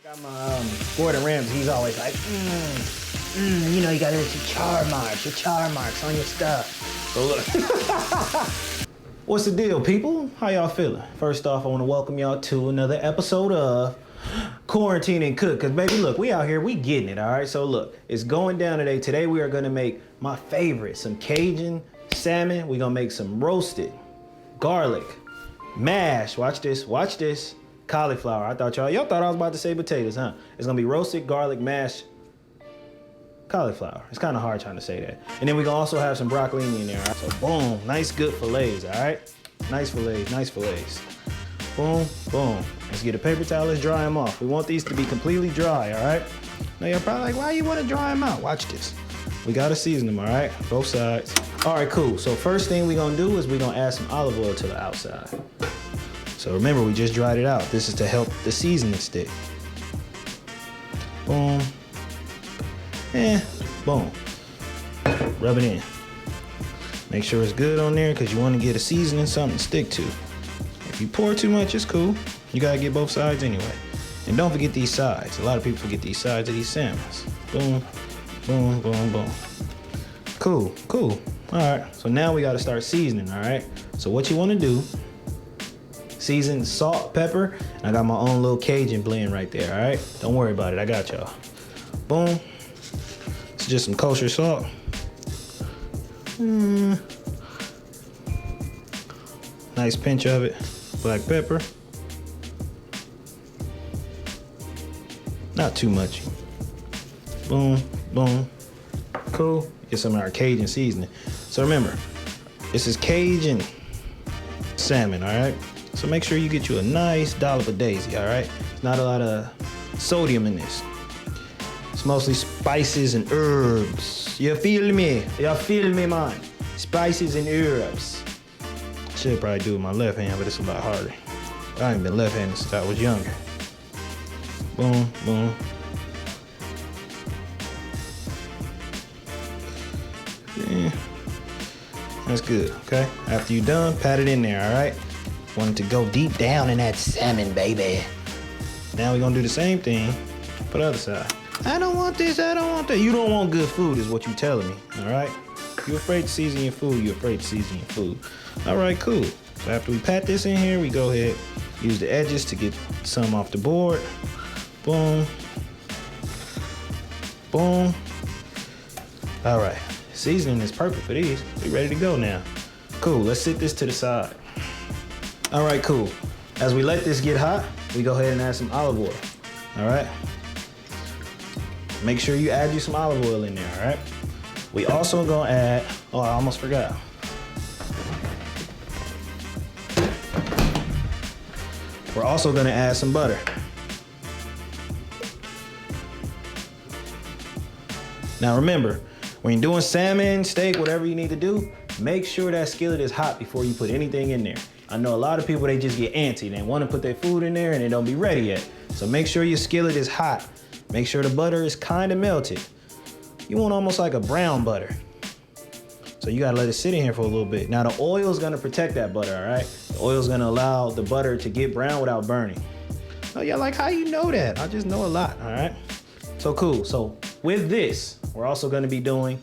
Got my Gordon Ramsay, he's always like, you know, you gotta let your char marks on your stuff. So look. What's the deal, people? How y'all feeling? First off, I wanna welcome y'all to another episode of Quarantine and Cook. Cause baby, look, we out here, we getting it, all right? So look, it's going down today. Today we are gonna make my favorite, some Cajun salmon. We're gonna make some roasted garlic mashed, watch this, cauliflower. I thought y'all thought I was about to say potatoes, huh? It's gonna be roasted garlic mashed cauliflower. It's kind of hard trying to say that. And then we're gonna also have some broccolini in there, all right? So boom, nice good fillets, all right? Nice fillets. Boom, boom. Let's get a paper towel, let's dry them off. We want these to be completely dry, all right? Now you're probably like, why you wanna dry them out? Watch this. We gotta season them, all right? Both sides. All right, cool. So first thing we're gonna do is we're gonna add some olive oil to the outside. So remember, we just dried it out. This is to help the seasoning stick. Boom. And boom. Rub it in. Make sure it's good on there because you want to get a seasoning, something to stick to. If you pour too much, it's cool. You gotta get both sides anyway. And don't forget these sides. A lot of people forget these sides of these salmons. Boom, boom, boom, boom. Cool. All right, so now we gotta start seasoning, all right? So what you wanna do, season salt, pepper, and I got my own little Cajun blend right there, all right? Don't worry about it, I got y'all. Boom. It's just some kosher salt. Nice pinch of it. Black pepper. Not too much. Boom, boom. Cool. Get some of our Cajun seasoning. So remember, this is Cajun salmon, all right? So make sure you get you a nice dollop of daisy, all right? There's not a lot of sodium in this. It's mostly spices and herbs. You feel me? You feel me, man? Spices and herbs. I should probably do it with my left hand, but it's a lot harder. I ain't been left-handed since I was younger. Boom, boom. Yeah. That's good, okay? After you're done, pat it in there, all right? Want it to go deep down in that salmon, baby. Now we're gonna do the same thing for the other side. I don't want this, I don't want that. You don't want good food is what you're telling me, all right? You're afraid to season your food, you're afraid to season your food. All right, cool. So after we pat this in here, we go ahead, use the edges to get some off the board. Boom. Boom. All right, seasoning is perfect for these. We ready to go now. Cool, let's sit this to the side. All right, cool. As we let this get hot, we go ahead and add some olive oil, all right? Make sure you add you some olive oil in there, all right? We also gonna add, oh, I almost forgot. We're also gonna add some butter. Now remember, when you're doing salmon, steak, whatever you need to do, make sure that skillet is hot before you put anything in there. I know a lot of people, they just get antsy. They want to put their food in there and it don't be ready yet. So make sure your skillet is hot. Make sure the butter is kind of melted. You want almost like a brown butter. So you gotta let it sit in here for a little bit. Now the oil is gonna protect that butter, all right? The oil is gonna allow the butter to get brown without burning. Oh, you're like, how you know that? I just know a lot, all right? So cool, so with this, we're also gonna be doing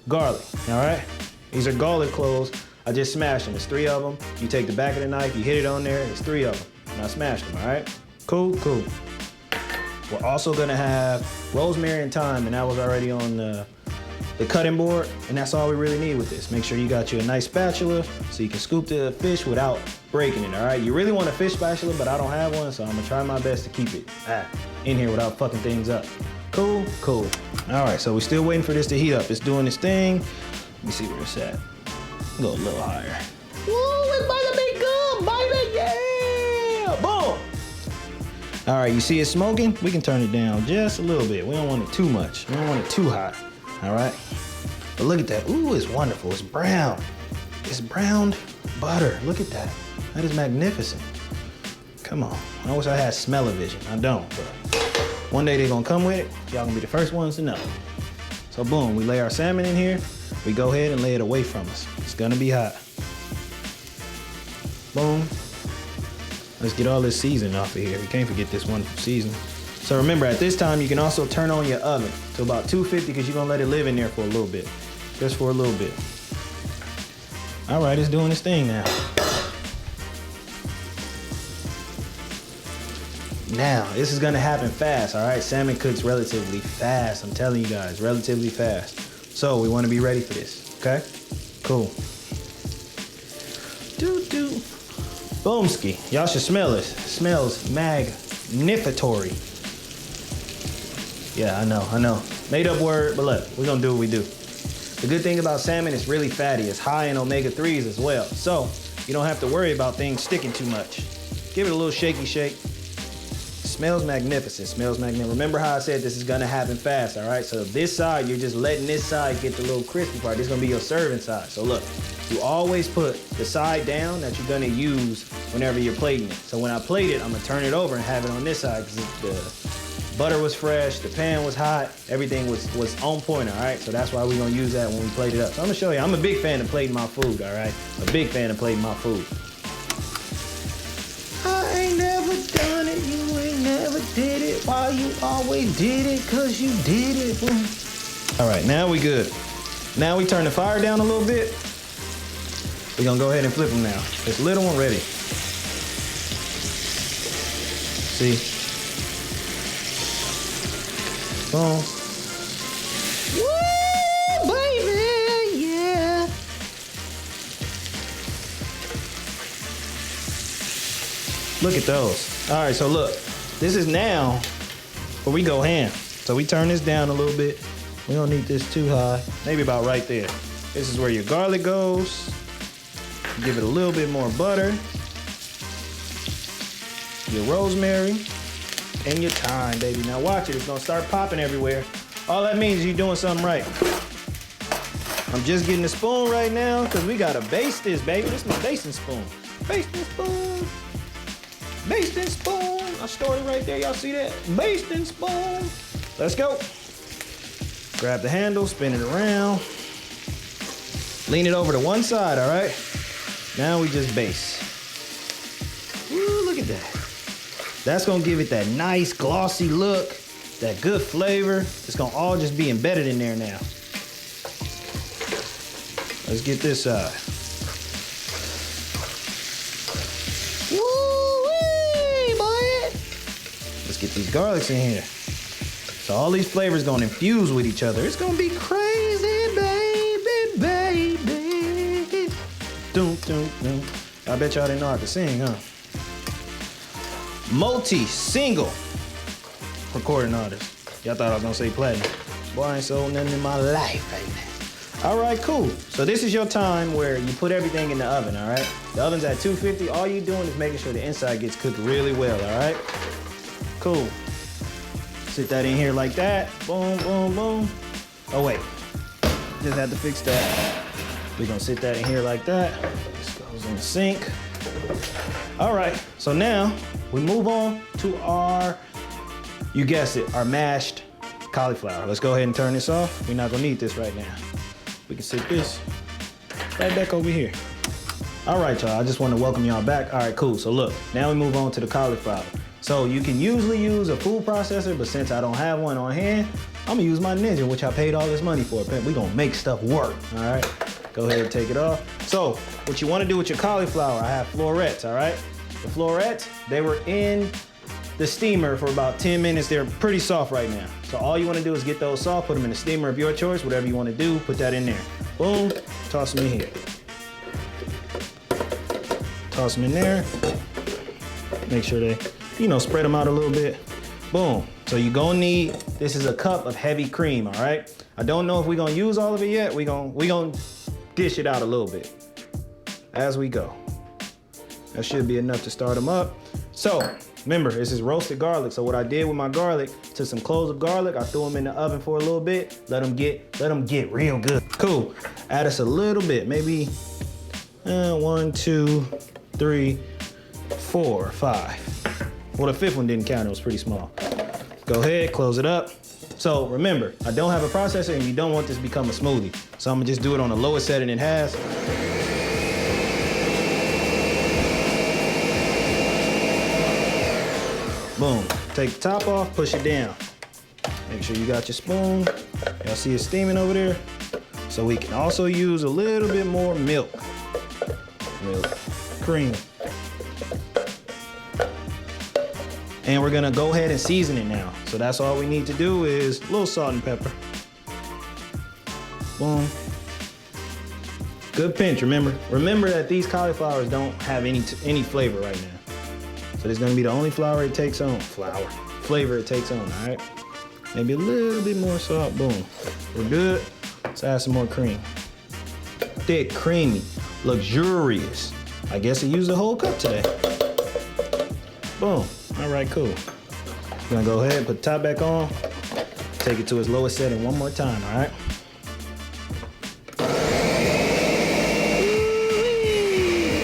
garlic, all right? These are garlic cloves. I just smashed them, it's 3 of them. You take the back of the knife, you hit it on there, it's 3 of them. And I smashed them, all right? Cool. We're also gonna have rosemary and thyme, and that was already on the cutting board, and that's all we really need with this. Make sure you got you a nice spatula so you can scoop the fish without breaking it, all right? You really want a fish spatula, but I don't have one, so I'm gonna try my best to keep it in here without fucking things up. Cool. All right, so we're still waiting for this to heat up. It's doing its thing. Let me see where it's at. Go a little higher. Woo, it's about to be good, baby, yeah! Boom! All right, you see it smoking? We can turn it down just a little bit. We don't want it too much. We don't want it too hot, all right? But look at that, ooh, it's wonderful, it's brown. It's browned butter, look at that. That is magnificent. Come on, I wish I had smell-o-vision. I don't, but one day they're gonna come with it. Y'all gonna be the first ones to know. So boom, we lay our salmon in here. We go ahead and lay it away from us. It's gonna be hot. Boom. Let's get all this seasoning off of here. We can't forget this wonderful seasoning. So remember, at this time, you can also turn on your oven to about 250 because you're gonna let it live in there for a little bit. Just for a little bit. All right, it's doing its thing now. Now, this is gonna happen fast, all right? Salmon cooks relatively fast, I'm telling you guys, relatively fast. So we wanna be ready for this, okay? Cool. Boomski. Y'all should smell this. It smells magnificatory. Yeah, I know. Made up word, but look, we're gonna do what we do. The good thing about salmon, it's really fatty. It's high in omega-3s as well. So you don't have to worry about things sticking too much. Give it a little shaky shake. Smells magnificent, smells magnificent. Remember how I said this is gonna happen fast, all right? So this side, you're just letting this side get the little crispy part. This is gonna be your serving side. So look, you always put the side down that you're gonna use whenever you're plating it. So when I plate it, I'm gonna turn it over and have it on this side because the butter was fresh, the pan was hot, everything was on point, all right? So that's why we're gonna use that when we plate it up. So I'm gonna show you, I'm a big fan of plating my food, all right? A big fan of plating my food. I ain't never done it, you ain't never did it. Why you always did it? Cause you did it. All right, now we good. Now we turn the fire down a little bit. We're gonna go ahead and flip them now. This little one ready. See? Boom. Woo, baby, yeah. Look at those. All right, so look, this is now where we go ham. So we turn this down a little bit. We don't need this too high. Maybe about right there. This is where your garlic goes. Give it a little bit more butter. Your rosemary and your thyme, baby. Now watch it, it's gonna start popping everywhere. All that means is you're doing something right. I'm just getting the spoon right now because we gotta baste this, baby. This is my basting spoon. Basting spoon. Basting spoon. I stored it right there, y'all see that? Basting spoon. Let's go. Grab the handle, spin it around. Lean it over to one side, all right? Now we just baste. Ooh, look at that. That's gonna give it that nice glossy look, that good flavor. It's gonna all just be embedded in there now. Let's get this side. Woo-wee, boy. Let's get these garlics in here. So all these flavors gonna infuse with each other. It's gonna be crazy, baby, baby. Doom, doom, doom. I bet y'all didn't know I could sing, huh? Multi-single recording artist. Y'all thought I was gonna say platinum. Boy, I ain't sold nothing in my life right now. All right, cool. So this is your time where you put everything in the oven, all right? The oven's at 250. All you're doing is making sure the inside gets cooked really well, all right? Cool. Sit that in here like that. Boom, boom, boom. Oh, wait. Just had to fix that. We're gonna sit that in here like that. This goes in the sink. All right, so now we move on to our, you guessed it, our mashed cauliflower. Let's go ahead and turn this off. We're not gonna need this right now. We can sit this right back over here. All right, y'all, I just want to welcome y'all back. All right, cool, so look, now we move on to the cauliflower. So you can usually use a food processor, but since I don't have one on hand, I'm gonna use my Ninja, which I paid all this money for. We're gonna make stuff work, all right? Go ahead and take it off. So what you wanna do with your cauliflower, I have florets, all right? The florets, they were in the steamer for about 10 minutes. They're pretty soft right now. So all you wanna do is get those soft, put them in the steamer of your choice, whatever you wanna do, put that in there. Boom, toss them in here. Toss them in there. Make sure they, spread them out a little bit. Boom. So you're gonna need, this is a cup of heavy cream, all right? I don't know if we're gonna use all of it yet. We gonna dish it out a little bit as we go. That should be enough to start them up. So remember, this is roasted garlic. So what I did with my garlic, took some cloves of garlic, I threw them in the oven for a little bit, let them get real good. Cool. Add us a little bit, maybe 1, 2, 3, 4, 5. Well, the fifth one didn't count, it was pretty small. Go ahead, close it up. So remember, I don't have a processor and you don't want this to become a smoothie. So I'm gonna just do it on the lowest setting it has. Boom, take the top off, push it down. Make sure you got your spoon. Y'all see it steaming over there? So we can also use a little bit more milk. Cream. And we're gonna go ahead and season it now. So that's all we need to do is a little salt and pepper. Boom. Good pinch, remember. Remember that these cauliflowers don't have any flavor right now. So this is gonna be the only flavor it takes on. Flavor it takes on, all right? Maybe a little bit more salt, boom. We're good. Let's add some more cream. Thick, creamy, luxurious. I guess it used a whole cup today. Boom. All right, cool. We're gonna go ahead and put the top back on. Take it to its lowest setting one more time, all right? Get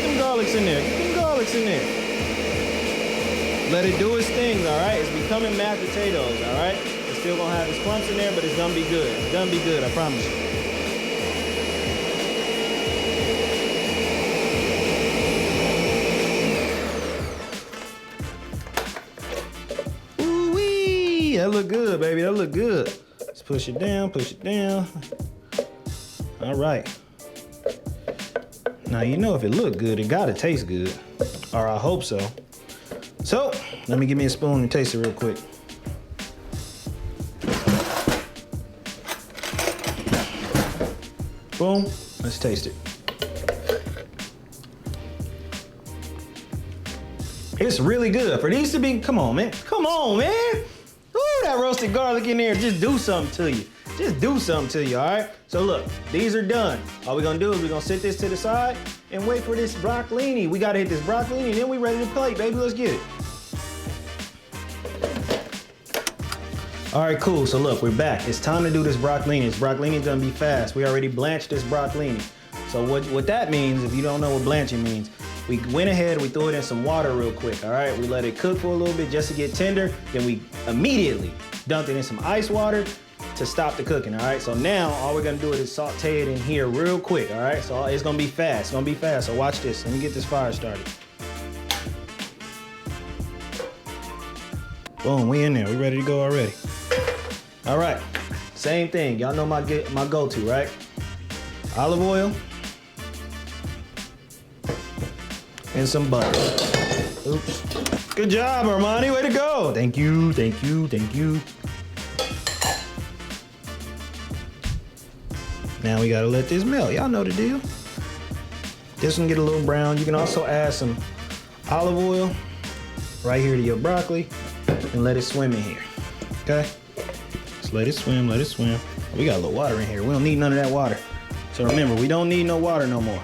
them garlics in there, get them garlics in there. Let it do its thing, all right? It's becoming mashed potatoes, all right? It's still gonna have its clumps in there, but it's gonna be good. It's gonna be good, I promise you. Ooh-wee, that look good, baby, that look good. Let's push it down, push it down. All right. Now, you know if it look good, it gotta taste good. Or I hope so. So, let me give me a spoon and taste it real quick. Boom, let's taste it. It's really good. For these to be, come on, man. Come on, man. Ooh, that roasted garlic in there, just do something to you. Just do something to you, all right? So look, these are done. All we're gonna do is we're gonna set this to the side and wait for this broccolini. We gotta hit this broccolini and then we ready to plate, baby, let's get it. All right, cool, so look, we're back. It's time to do this broccolini. This broccolini is gonna be fast. We already blanched this broccolini. So what that means, if you don't know what blanching means, we went ahead, we threw it in some water real quick, all right? We let it cook for a little bit just to get tender, then we immediately dumped it in some ice water to stop the cooking, all right? So now, all we're gonna do is saute it in here real quick, all right? So it's gonna be fast, it's gonna be fast, so watch this. Let me get this fire started. Boom, we in there, we ready to go already. All right, same thing. Y'all know my go-to, right? Olive oil and some butter. Oops. Good job, Armani, way to go. Thank you, thank you, thank you. Now we gotta let this melt. Y'all know the deal. This one get a little brown. You can also add some olive oil right here to your broccoli and let it swim in here, okay? Just let it swim, let it swim. We got a little water in here. We don't need none of that water. So remember, we don't need no water no more.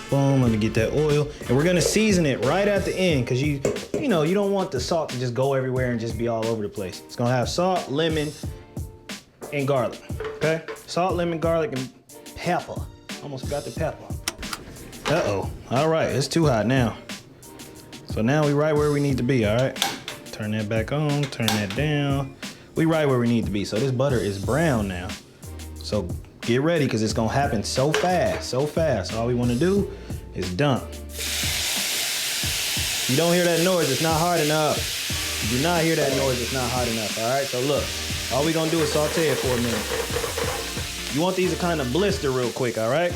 Boom, let me get that oil. And we're gonna season it right at the end because you know, you don't want the salt to just go everywhere and just be all over the place. It's gonna have salt, lemon, and garlic, okay? Salt, lemon, garlic, and pepper. Almost forgot the pepper. Uh-oh, all right, it's too hot now. So now we right where we need to be, all right? Turn that back on, turn that down. We right where we need to be. So this butter is brown now. So get ready, because it's gonna happen so fast, so fast. All we wanna do is dump. You don't hear that noise, it's not hard enough. You do not hear that noise, it's not hot enough, all right? So look, all we gonna do is saute it for a minute. You want these to kind of blister real quick, all right?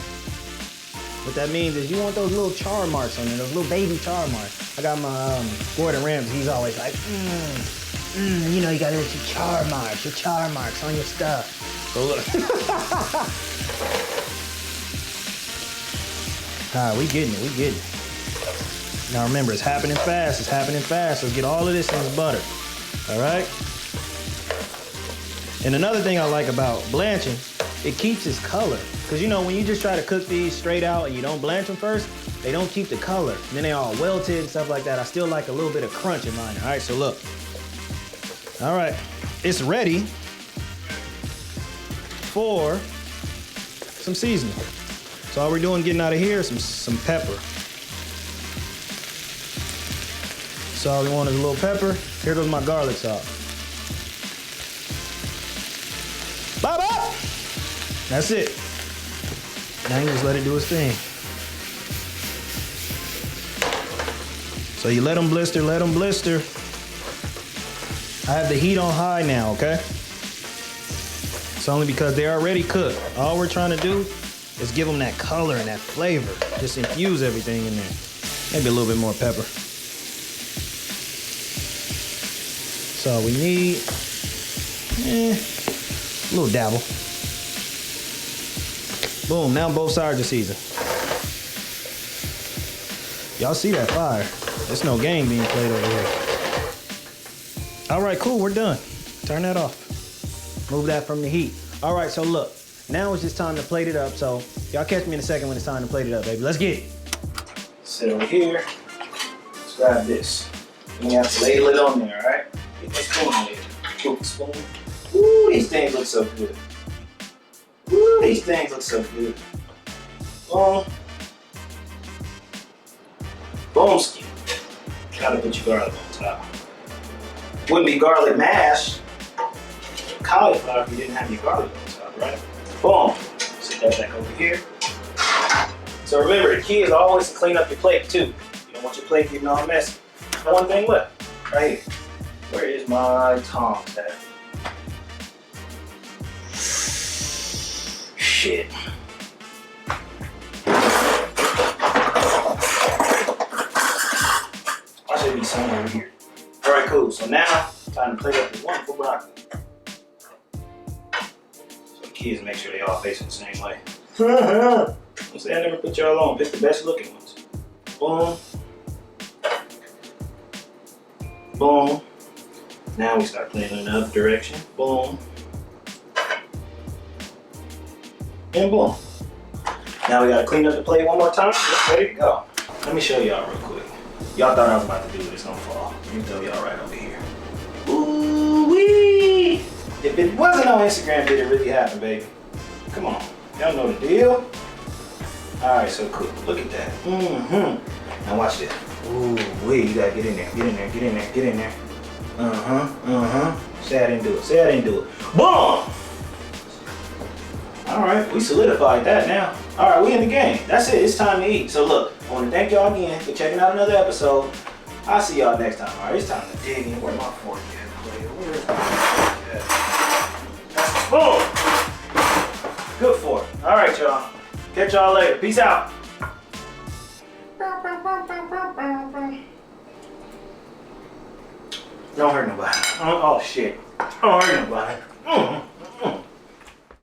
What that means is you want those little char marks on there, those little baby char marks. I got my Gordon Ramsay, he's always like, you know, you gotta let your char marks on your stuff. So look. All right, we getting it, we getting it. Now remember, it's happening fast, it's happening fast. Let's get all of this in this butter, all right? And another thing I like about blanching, it keeps its color. Because you know, when you just try to cook these straight out and you don't blanch them first, they don't keep the color. And then they all welted and stuff like that. I still like a little bit of crunch in mine, all right? So look. All right, it's ready for some seasoning. So all we're doing getting out of here is some pepper. So all we want is a little pepper. Here goes my garlic salt. Bop, bop. That's it. Now you just let it do its thing. So you let them blister, let them blister. I have the heat on high now, okay? It's only because they're already cooked. All we're trying to do is give them that color and that flavor. Just infuse everything in there. Maybe a little bit more pepper. That's all we need. A little dabble. Boom, now both sides are seasoned. Y'all see that fire? There's no game being played over here. All right, cool, we're done. Turn that off. Move that from the heat. All right, so look, now it's just time to plate it up. So y'all catch me in a second when it's time to plate it up, baby. Let's get it. Sit over here. Let's grab this. And you have to ladle it on there, all right? Get the spoon later. Scoop the spoon. Ooh, these things look so good. Ooh, these things look so good. Boom. Boomski. Gotta put your garlic on top. Wouldn't be garlic mashed cauliflower if you didn't have your garlic on top, right? Boom. Set that back over here. So remember, the key is always to clean up your plate too. You don't want your plate getting all messy. One thing left, right here. Where is my tongs at? Shit. I should be somewhere over here. All right, cool. So now, time to plate up this wonderful broccoli. So the key is to make sure they all face the same way. Don't say I never put y'all on. Pick the best looking ones. Boom. Boom. Now we start cleaning in the other direction. Boom. And boom. Now we gotta clean up the plate one more time. Ready to go. Let me show y'all real quick. Y'all thought I was about to do this, don't fall. Let me throw y'all right over here. Ooh wee! If it wasn't on Instagram, did it really happen, baby? Come on, y'all know the deal. All right, so cool. Look at that. Now watch this. Ooh wee! You gotta get in there. Get in there. Get in there. Get in there. Say I didn't do it. Say I didn't do it. Boom! All right, we solidified that now. All right, we in the game. That's it, it's time to eat. So look, I wanna thank y'all again for checking out another episode. I'll see y'all next time. All right, it's time to dig in. Where's my fork at, player? Where's my fork at? Boom! Good fork. All right, y'all. Catch y'all later. Peace out. Don't hurt nobody. Oh shit. Don't hurt nobody.